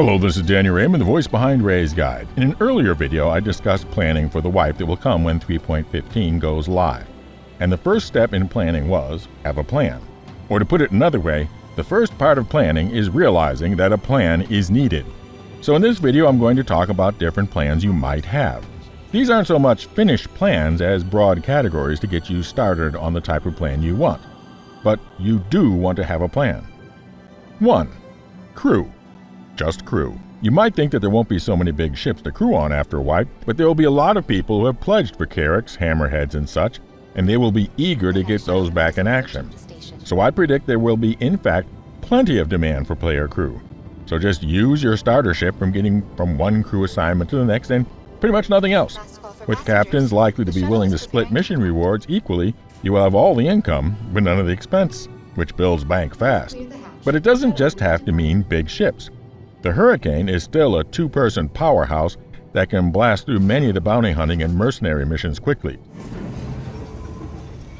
Hello, this is Danny Raymond, the voice behind Ray's Guide. In an earlier video, I discussed planning for the wipe that will come when 3.15 goes live. And the first step in planning was, have a plan. Or to put it another way, the first part of planning is realizing that a plan is needed. So in this video, I'm going to talk about different plans you might have. These aren't so much finished plans as broad categories to get you started on the type of plan you want. But you do want to have a plan. 1. Crew. Just crew. You might think that there won't be so many big ships to crew on after a wipe, but there will be a lot of people who have pledged for carracks, hammerheads, and such, and they will be eager to get those back in action. So I predict there will be, in fact, plenty of demand for player crew. So just use your starter ship from getting from one crew assignment to the next and pretty much nothing else. With captains likely to be willing to split mission rewards equally, you will have all the income, but none of the expense, which builds bank fast. But it doesn't just have to mean big ships. The Hurricane is still a two-person powerhouse that can blast through many of the bounty hunting and mercenary missions quickly.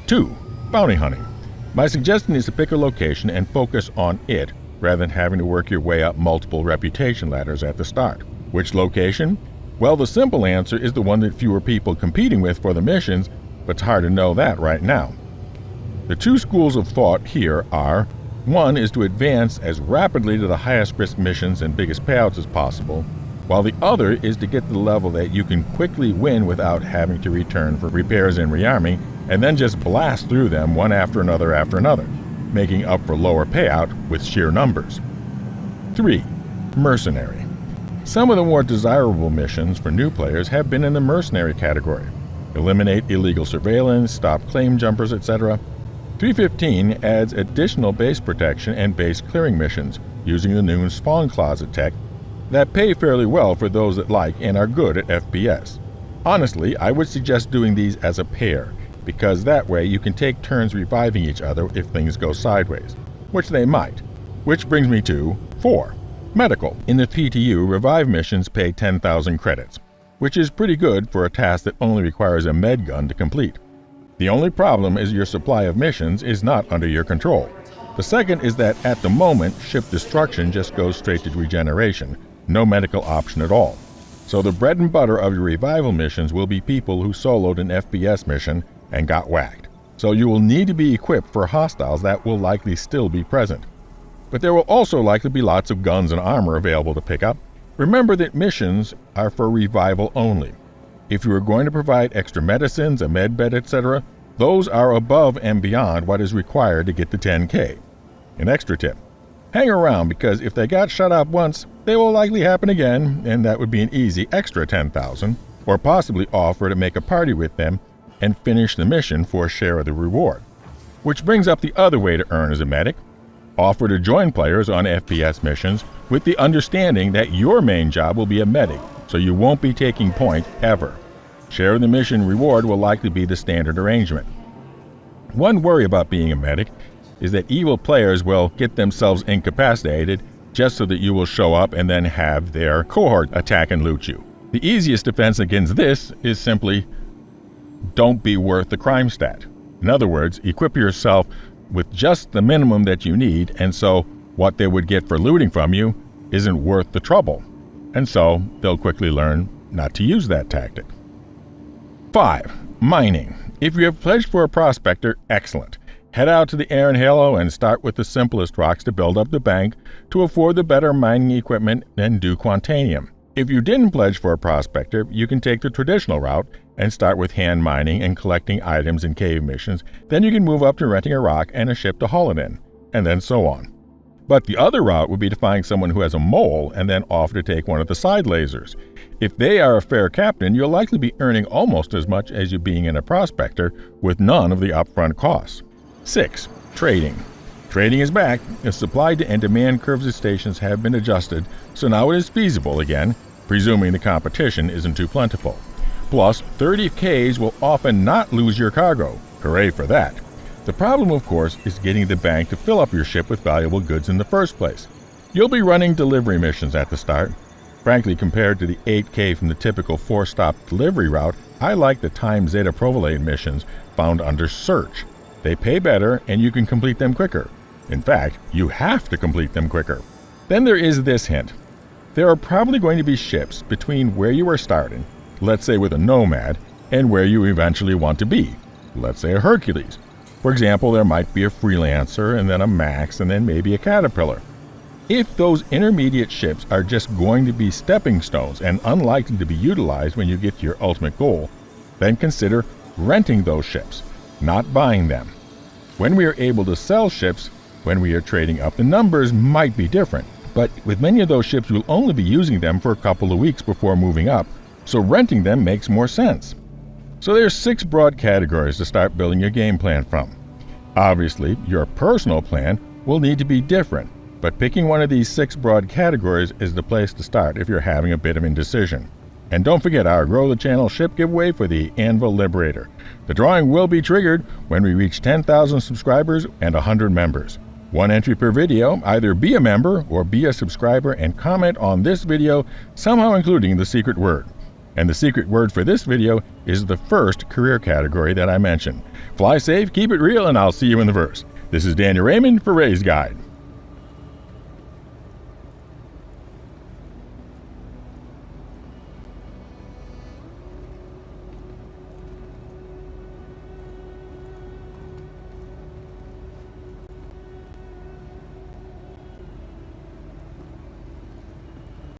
2. Bounty hunting. My suggestion is to pick a location and focus on it rather than having to work your way up multiple reputation ladders at the start. Which location? Well, the simple answer is the one that fewer people competing with for the missions, but it's hard to know that right now. The two schools of thought here are: one is to advance as rapidly to the highest risk missions and biggest payouts as possible, while the other is to get to the level that you can quickly win without having to return for repairs and rearming, and then just blast through them one after another, making up for lower payout with sheer numbers. 3. Mercenary. Some of the more desirable missions for new players have been in the mercenary category. Eliminate illegal surveillance, stop claim jumpers, etc. 3.15 adds additional base protection and base clearing missions using the new spawn closet tech that pay fairly well for those that like and are good at FPS. Honestly, I would suggest doing these as a pair, because that way you can take turns reviving each other if things go sideways, which they might. Which brings me to 4. Medical. In the PTU, revive missions pay 10,000 credits, which is pretty good for a task that only requires a med gun to complete. The only problem is your supply of missions is not under your control. The second is that at the moment, ship destruction just goes straight to regeneration, no medical option at all. So the bread and butter of your revival missions will be people who soloed an FPS mission and got whacked. So you will need to be equipped for hostiles that will likely still be present. But there will also likely be lots of guns and armor available to pick up. Remember that missions are for revival only. If you are going to provide extra medicines, a med bed, etc., those are above and beyond what is required to get to 10K. An extra tip: hang around, because if they got shut up once, they will likely happen again, and that would be an easy extra 10,000, or possibly offer to make a party with them and finish the mission for a share of the reward. Which brings up the other way to earn as a medic: offer to join players on FPS missions with the understanding that your main job will be a medic, so you won't be taking point ever. Share of the mission reward will likely be the standard arrangement. One worry about being a medic is that evil players will get themselves incapacitated just so that you will show up and then have their cohort attack and loot you. The easiest defense against this is simply don't be worth the crime stat. In other words, equip yourself with just the minimum that you need, and so what they would get for looting from you isn't worth the trouble. And so they'll quickly learn not to use that tactic. 5. Mining. If you have pledged for a prospector, excellent. Head out to the Air and Halo and start with the simplest rocks to build up the bank to afford the better mining equipment and do Quantanium. If you didn't pledge for a prospector, you can take the traditional route and start with hand mining and collecting items in cave missions. Then you can move up to renting a rock and a ship to haul it in, and then so on. But the other route would be to find someone who has a mole and then offer to take one of the side lasers. If they are a fair captain, you'll likely be earning almost as much as you being in a prospector with none of the upfront costs. 6. Trading. Trading is back. The supply and demand curves of stations have been adjusted, so now it is feasible again, presuming the competition isn't too plentiful. Plus, 30Ks will often not lose your cargo. Hooray for that. The problem, of course, is getting the bank to fill up your ship with valuable goods in the first place. You'll be running delivery missions at the start. Frankly, compared to the 8K from the typical 4-stop delivery route, I like the Time Zeta Provolane missions found under Search. They pay better, and you can complete them quicker. In fact, you have to complete them quicker. Then there is this hint. there are probably going to be ships between where you are starting, let's say with a Nomad, and where you eventually want to be, let's say a Hercules. For example, there might be a Freelancer, and then a Max, and then maybe a Caterpillar. If those intermediate ships are just going to be stepping stones and unlikely to be utilized when you get to your ultimate goal, then consider renting those ships, not buying them. When we are able to sell ships, when we are trading up, the numbers might be different, but with many of those ships you'll only be using them for a couple of weeks before moving up, so renting them makes more sense. So there's 6 broad categories to start building your game plan from. Obviously, your personal plan will need to be different, but picking one of these 6 broad categories is the place to start if you're having a bit of indecision. And don't forget our Grow the Channel ship giveaway for the Anvil Liberator. The drawing will be triggered when we reach 10,000 subscribers and 100 members. 1 entry per video. Either be a member or be a subscriber and comment on this video, somehow including the secret word. And the secret word for this video is the first career category that I mentioned. Fly safe, keep it real, and I'll see you in the verse. This is Daniel Raymond for Ray's Guide.